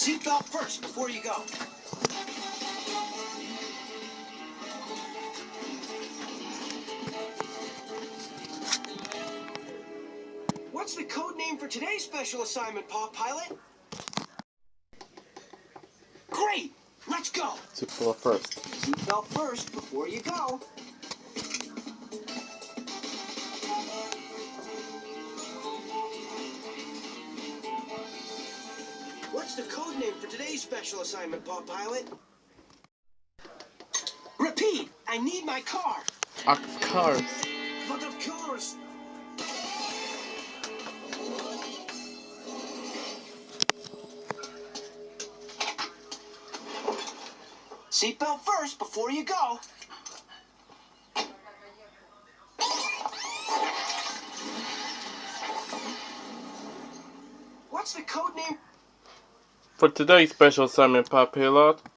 Seatbelt first before you go. What's the code name for today's special assignment, Paw Pilot? Great! Let's go! Seatbelt first. Seatbelt first before you go. What's the code name for today's special assignment, Paw Pilot? Repeat! I need my car! A cars. But of course! Seatbelt first before you go. What's the code name? For today's special assignment, Paw Pilot,